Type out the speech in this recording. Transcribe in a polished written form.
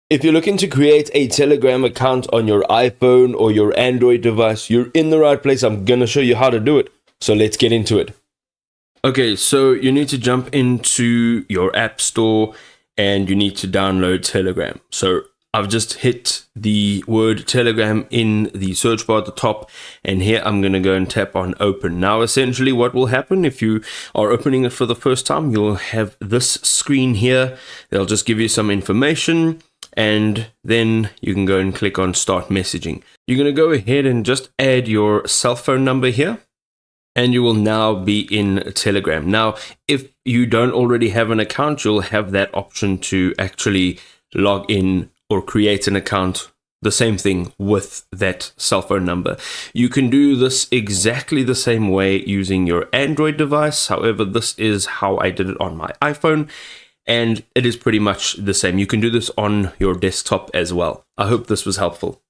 If you're looking to create a Telegram account on your iPhone or your Android device, you're in the right place. I'm going to show you how to do it. So let's get into it. Okay, so you need to jump into your app store and you need to download Telegram. So I've just hit the word Telegram in the search bar at the top, and here I'm going to go and tap on open. Now, essentially what will happen if you are opening it for the first time, you'll have this screen here. They'll just give you some information, and then you can go and click on start messaging. You're going to go ahead and just add your cell phone number here, and you will now be in Telegram. Now, if you don't already have an account, you'll have that option to actually log in or create an account, the same thing with that cell phone number. You can do this exactly the same way using your Android device. However, this is how I did it on my iPhone, and it is pretty much the same. You can do this on your desktop as well. I hope this was helpful.